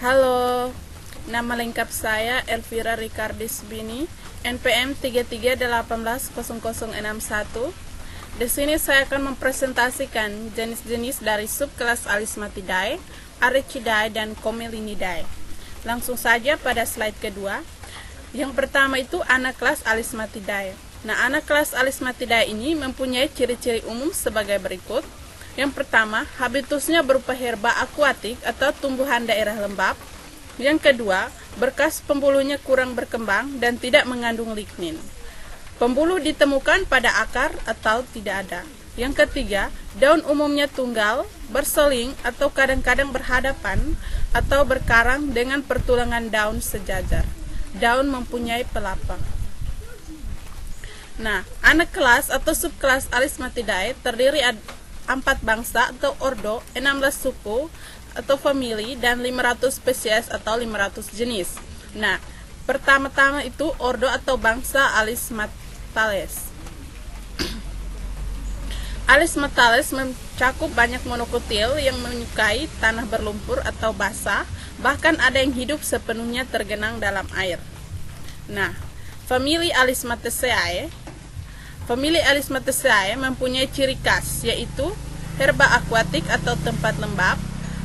Halo, nama lengkap saya Elvira Ricardis Bini, NPM 33180061. Di sini saya akan mempresentasikan jenis-jenis dari subkelas Alismatidae, Arecidae, dan Commelinidae. Langsung saja pada slide kedua. Yang pertama itu anak kelas Alismatidae. Nah, anak kelas Alismatidae ini mempunyai ciri-ciri umum sebagai berikut. Yang pertama, habitusnya berupa herba akuatik atau tumbuhan daerah lembab. Yang kedua, berkas pembuluhnya kurang berkembang dan tidak mengandung lignin. Pembuluh ditemukan pada akar atau tidak ada. Yang ketiga, daun umumnya tunggal, berseling atau kadang-kadang berhadapan atau berkarang dengan pertulangan daun sejajar. Daun mempunyai pelapang. Nah, anak kelas atau subkelas Alismatidae terdiri 4 bangsa atau ordo, 16 suku atau famili, dan 500 spesies atau 500 jenis. Nah, pertama-tama itu ordo atau bangsa Alismatales. Alismatales mencakup banyak monokotil yang menyukai tanah berlumpur atau basah, bahkan ada yang hidup sepenuhnya tergenang dalam air. Nah, famili Alismataceae mempunyai ciri khas, yaitu herba akuatik atau tempat lembab,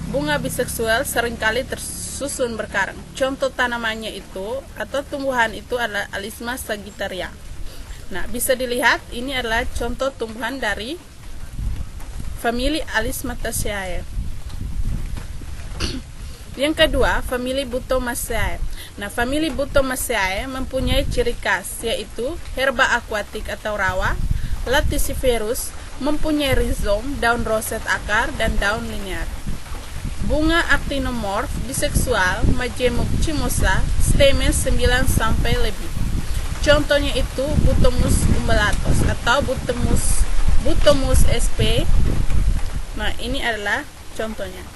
bunga biseksual seringkali tersusun berkarang. Contoh tanamannya itu atau tumbuhan itu adalah Alisma sagittaria. Nah, bisa dilihat ini adalah contoh tumbuhan dari famili Alismataceae. Yang kedua, famili Butomaceae. Nah, famili Butomaceae mempunyai ciri khas, yaitu herba akuatik atau rawa, Latissiferus, mempunyai rizom, daun roset akar, dan daun linear. Bunga actinomorf, biseksual, majemuk cimosa, stamen 9 sampai lebih. Contohnya itu Butomus umbellatus atau Butomus sp. Nah, ini adalah contohnya.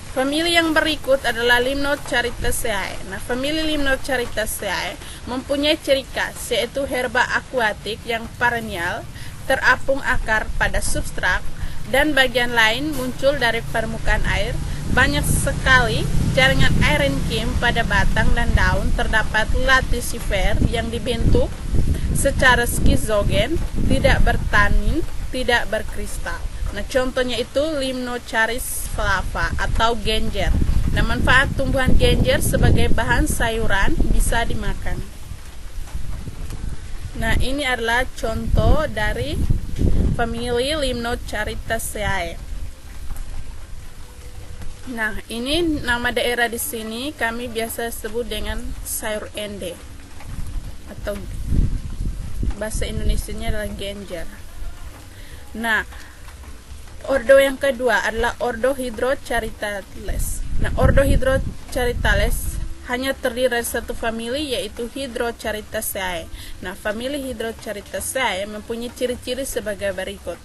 Famili yang berikut adalah Limnocharytaceae. Nah, famili Limnocharytaceae mempunyai ciri khas, yaitu herba akuatik yang perennial, terapung akar pada substrat, dan bagian lain muncul dari permukaan air. Banyak sekali jaringan aerenkim pada batang dan daun. Terdapat latisifer yang dibentuk secara skizogen, tidak bertanin, tidak berkristal. Nah, contohnya itu Limnocharis flava atau genjer. Nah, manfaat tumbuhan genjer sebagai bahan sayuran bisa dimakan. Nah, ini adalah contoh dari famili Limnocharytaceae. Nah, ini nama daerah di sini kami biasa sebut dengan sayur ende atau bahasa Indonesianya adalah genjer. Nah, ordo yang kedua adalah ordo Hydrocharytales. Nah, ordo Hydrocharytales hanya terdiri dari satu famili, yaitu Hydrocharytaceae. Nah, famili Hydrocharytaceae mempunyai ciri-ciri sebagai berikut,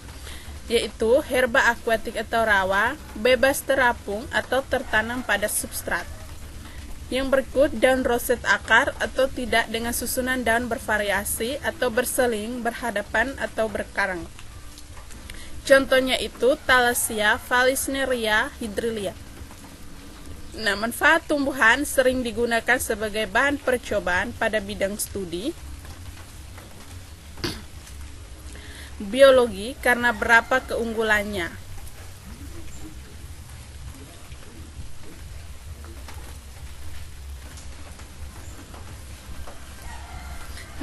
yaitu herba akuatik atau rawa, bebas terapung atau tertanam pada substrat. Yang berikut daun roset akar atau tidak dengan susunan daun bervariasi atau berseling, berhadapan atau berkarang. Contohnya itu Thalassia, Vallisneria, Hydrilia. Nah, manfaat tumbuhan sering digunakan sebagai bahan percobaan pada bidang studi biologi karena berapa keunggulannya.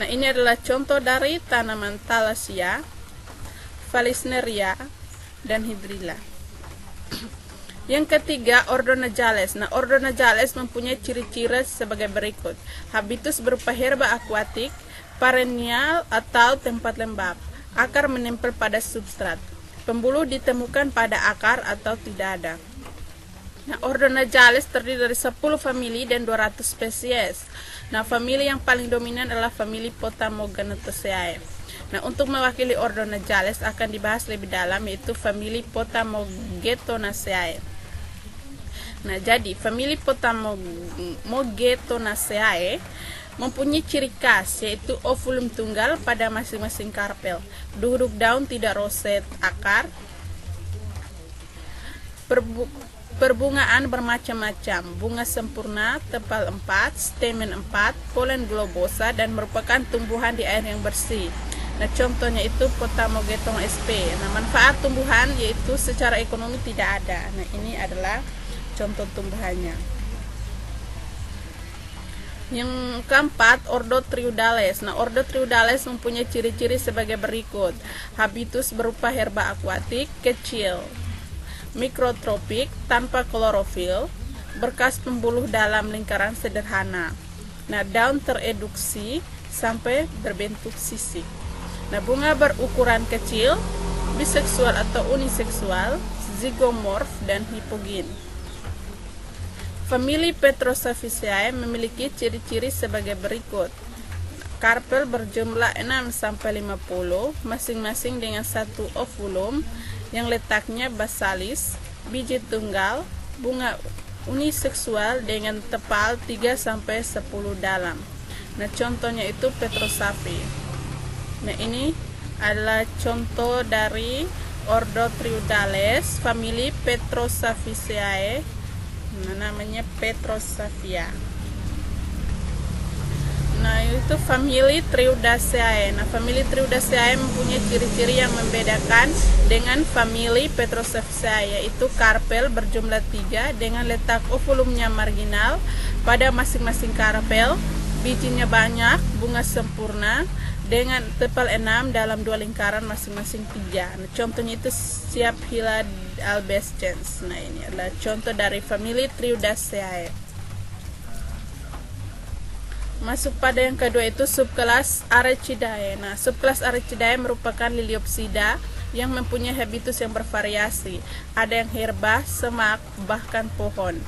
Nah, ini adalah contoh dari tanaman Thalassia, Vallisneria, dan Hydrilla. Yang ketiga, ordo Najales. Nah, ordo Najales mempunyai ciri-ciri sebagai berikut. Habitus berupa herba akuatik, perennial atau tempat lembab. Akar menempel pada substrat. Pembuluh ditemukan pada akar atau tidak ada. Nah, ordo Najales terdiri dari 10 famili dan 200 spesies. Nah, famili yang paling dominan adalah famili Potamogenetaceae. Nah, untuk mewakili ordo Najales akan dibahas lebih dalam, yaitu famili Potamogetonaceae. Nah, jadi famili Potamogetonaceae mempunyai ciri khas, yaitu ovulum tunggal pada masing-masing karpel. Duduk daun tidak roset akar. Perbungaan bermacam-macam, bunga sempurna, tepal 4, stamen 4, polen globosa, dan merupakan tumbuhan di air yang bersih. Nah, contohnya itu Potamogeton sp. Nah, manfaat tumbuhan yaitu secara ekonomi tidak ada. Nah, ini adalah contoh tumbuhannya. Yang keempat, Ordo Triudales. Nah, Ordo Triudales mempunyai ciri-ciri sebagai berikut. Habitus berupa herba akuatik, kecil, mikrotropik, tanpa klorofil, berkas pembuluh dalam lingkaran sederhana. Nah, daun tereduksi sampai berbentuk sisik. Nah, bunga berukuran kecil, biseksual atau uniseksual, zigomorf, dan hipogin. Famili Petrosaphisiae memiliki ciri-ciri sebagai berikut. Karpel berjumlah 6-50, masing-masing dengan satu ovulum yang letaknya basalis, biji tunggal, bunga uniseksual dengan tepal 3-10 dalam. Nah, contohnya itu Petrosaphi. Nah, ini adalah contoh dari Ordo Triudales, famili Petrosaphisiae. Nah, namanya Petrosaphia. Nah, itu famili Triudaceae. Nah, famili Triudaceae mempunyai ciri-ciri yang membedakan dengan famili Petrosaphisiae, yaitu karpel berjumlah 3 dengan letak ovulumnya marginal pada masing-masing karpel, bijinya banyak, bunga sempurna dengan tepal 6 dalam 2 lingkaran masing-masing 3. Nah, contohnya itu Siaphila albescens. Nah, ini adalah contoh dari famili Triudaceae. Masuk pada yang kedua itu subkelas Arecidae. Nah, subkelas Arecidae merupakan Liliopsida yang mempunyai habitus yang bervariasi. Ada yang herba, semak, bahkan pohon.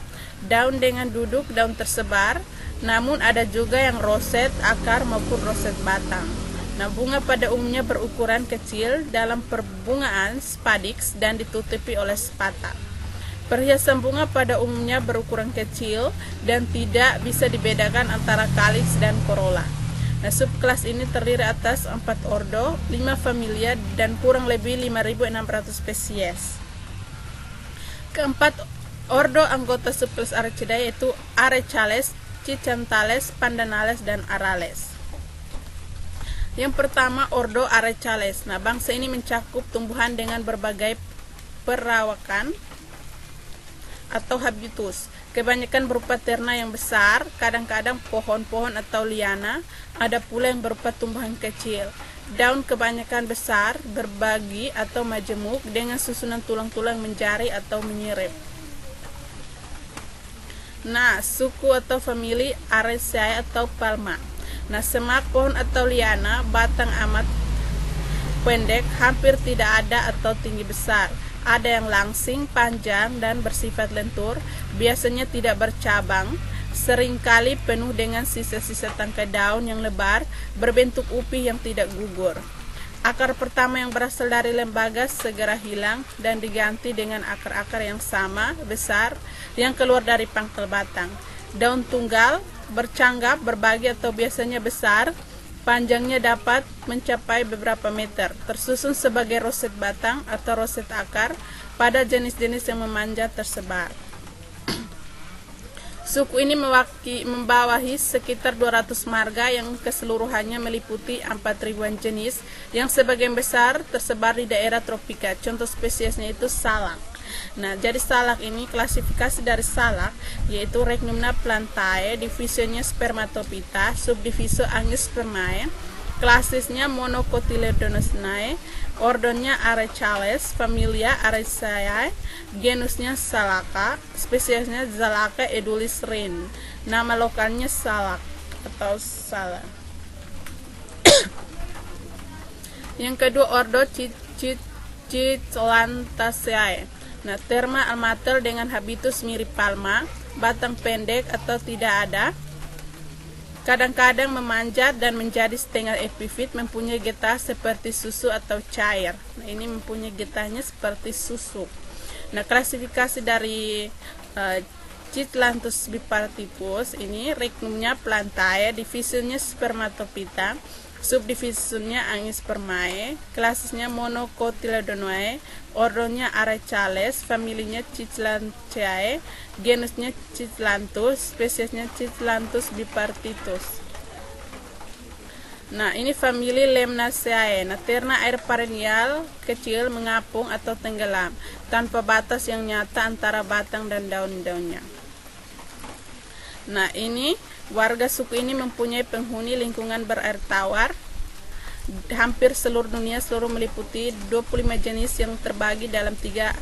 Daun dengan duduk, daun tersebar. Namun ada juga yang roset akar maupun roset batang. Nah, bunga pada umumnya berukuran kecil dalam perbungaan spadix dan ditutupi oleh spata. Perhiasan bunga pada umumnya berukuran kecil dan tidak bisa dibedakan antara kaliks dan corolla. Nah, subkelas ini terdiri atas 4 ordo, 5 familia, dan kurang lebih 5.600 spesies. Keempat ordo anggota subkelas Arecidae yaitu Arecales, Cichantales, Pandanales, dan Arales. Yang pertama, ordo Arecales. Nah, bangsa ini mencakup tumbuhan dengan berbagai perawakan atau habitus. Kebanyakan berupa terna yang besar, kadang-kadang pohon-pohon atau liana, ada pula yang berupa tumbuhan kecil. Daun kebanyakan besar, berbagi atau majemuk dengan susunan tulang-tulang menjari atau menyirip. Nah, suku atau famili Araceae atau palma. Nah, semak, pohon atau liana, batang amat pendek, hampir tidak ada atau tinggi besar. Ada yang langsing, panjang, dan bersifat lentur, biasanya tidak bercabang, seringkali penuh dengan sisa-sisa tangkai daun yang lebar, berbentuk upi yang tidak gugur. Akar pertama yang berasal dari lembaga segera hilang dan diganti dengan akar-akar yang sama, besar, yang keluar dari pangkal batang. Daun tunggal, bercanggap, berbagi atau biasanya besar, panjangnya dapat mencapai beberapa meter, tersusun sebagai roset batang atau roset akar pada jenis-jenis yang memanjat tersebar. Suku ini membawahi sekitar 200 marga yang keseluruhannya meliputi 4.000-an jenis yang sebagian besar tersebar di daerah tropika. Contoh spesiesnya itu salak. Nah, jadi salak ini klasifikasi dari salak yaitu Rechnumna plantae, divisinya Spermatophyta, subdivisio Angiospermae, klasisnya Monocotyledonasinae, ordonya Arecales, familia Araceae, genusnya Salaca, spesiesnya Zalaca edulis Rin. Nama lokalnya salak atau salak. Yang kedua ordo Cichlantaceae. Nah, terma amatel dengan habitus mirip palma, batang pendek atau tidak ada, kadang-kadang memanjat dan menjadi setengah epifit, mempunyai getah seperti susu atau cair. Nah, ini mempunyai getahnya seperti susu. Nah, klasifikasi dari Cichlanthus bipartipus ini Rechnumnya plantae, divisinya Spermatophyta, subdivisinya Angiospermae, klasisnya Monocotyledonae, ordonya Arecales, familinya Cichlantheae, genusnya Cichlanthus, spesiesnya Cichlanthus bipartitus. Nah, ini famili Lemnaceae. Nah, terna air perennial kecil mengapung atau tenggelam tanpa batas yang nyata antara batang dan daun-daunnya. Nah, ini warga suku ini mempunyai penghuni lingkungan berair tawar. Hampir seluruh dunia meliputi 25 jenis yang terbagi dalam 3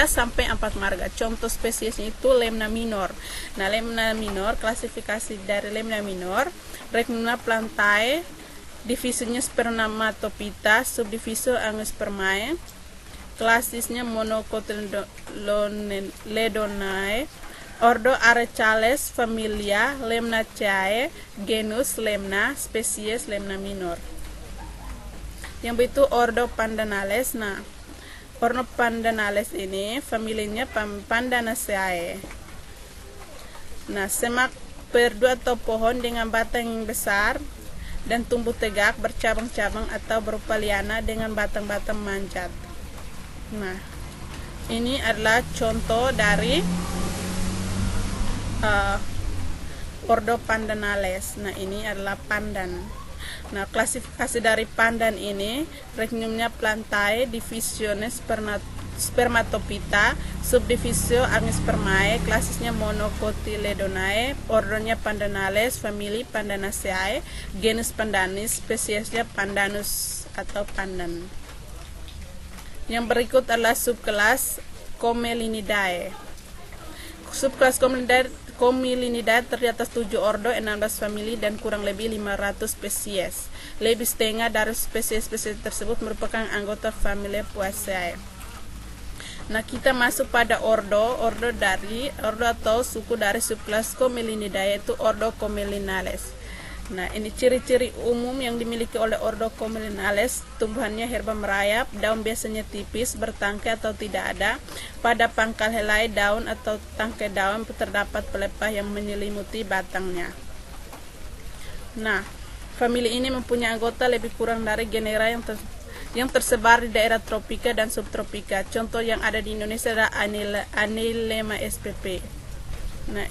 sampai 4 marga. Contoh spesiesnya itu Lemna minor. Nah, Lemna minor, klasifikasi dari Lemna minor, Recnuna plantae, divisinya Spermatophyta, subdivisio Angiospermae, klasisnya Monocotyledonae, ordo Arecales, familia Lemnaceae, genus Lemna, spesies Lemna minor. Yang itu ordo Pandanales. Nah, ordo Pandanales ini familinya Pandanaceae. Nah, semak perdu atau pohon dengan batang yang besar dan tumbuh tegak, bercabang-cabang atau berupa liana dengan batang-batang manjat. Nah, ini adalah contoh dari ordo Pandanales. Nah, ini adalah pandan. Nah, klasifikasi dari pandan ini, Recnumnya plantae, divisione Spermatophyta, subdivisio Angiospermae, klasisnya Monocotyledonae, ordonya Pandanales, famili Pandanaceae, genus Pandanus, spesiesnya Pandanus atau pandan. Yang berikut adalah subkelas Comelinidae. Subkelas Comelinidae terdiri atas 7 ordo, 16 famili, dan kurang lebih 500 spesies. Lebih setengah dari spesies-spesies tersebut merupakan anggota familia Poaceae. Nah, kita masuk pada ordo atau suku dari subkelas Comelinidae, yaitu ordo Comelinales. Nah, ini ciri-ciri umum yang dimiliki oleh ordo Comelinales. Tumbuhannya herba merayap, daun biasanya tipis, bertangkai atau tidak ada. Pada pangkal helai daun atau tangkai daun terdapat pelepah yang menyelimuti batangnya. Nah, famili ini mempunyai anggota lebih kurang dari genera yang tersebar di daerah tropika dan subtropika. Contoh yang ada di Indonesia adalah Anilema spp. Nah,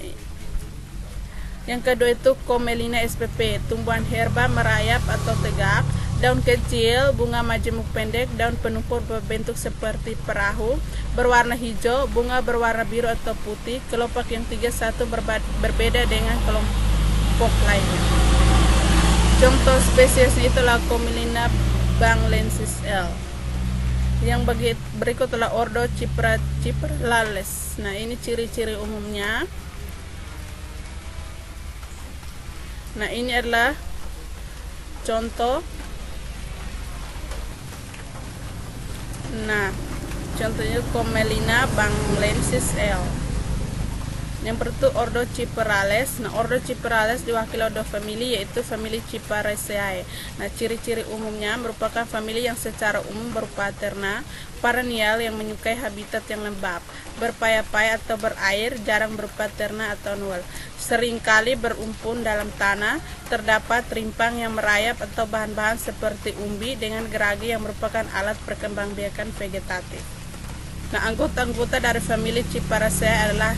yang kedua itu Comelina spp, tumbuhan herba merayap atau tegak, daun kecil, bunga majemuk pendek, daun penumpur berbentuk seperti perahu, berwarna hijau, bunga berwarna biru atau putih. Kelompok yang 31 berbeda dengan kelompok lainnya. Contoh spesiesnya itulah Comelina banglensis L. Yang berikut adalah ordo Cyprales. Nah, ini ciri-ciri umumnya. Nah, ini adalah contoh. Nah, contohnya Comelina banglensis L. Yang berikut ordo Cyperales. Nah, ordo Cyperales diwakili oleh famili, yaitu famili Cyperaceae. Nah, ciri-ciri umumnya merupakan famili yang secara umum berupa terna, perennial yang menyukai habitat yang lembab, berpaya-paya atau berair, jarang berupa terna atau nual. Seringkali berumpun dalam tanah, terdapat rimpang yang merayap atau bahan-bahan seperti umbi dengan geragi yang merupakan alat perkembangbiakan vegetatif. Nah, anggota-anggota dari famili Cyperaceae adalah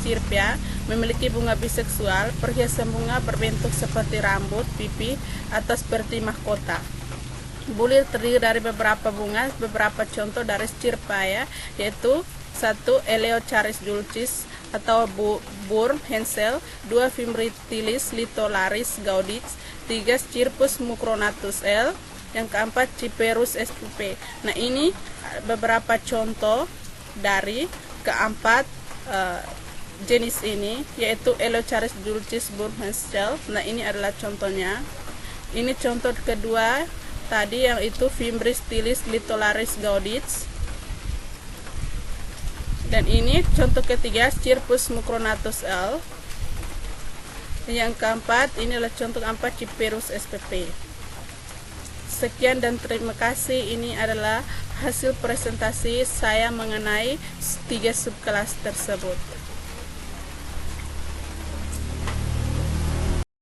Cirpia, memiliki bunga biseksual, perhiasan bunga berbentuk seperti rambut, pipi, atau seperti mahkota. Bulir terdiri dari beberapa bunga. Beberapa contoh dari Cirpia yaitu 1. Eleocharis dulcis atau Burm Hensel, 2. Fimbritilis litolaris gaudix, 3. Scirpus mucronatus L, yang keempat Cyperus spp. Nah, ini beberapa contoh dari keempat jenis ini, yaitu Eleocharis dulcis, Burm Hensel. Nah, ini adalah contohnya. Ini contoh kedua tadi, yang itu Fimbritilis litolaris gaudix. Dan ini contoh ketiga Scirpus mucronatus L. Yang keempat, ini adalah contoh keempat Cyperus spp. Sekian dan terima kasih. Ini adalah hasil presentasi saya mengenai 3 subkelas tersebut.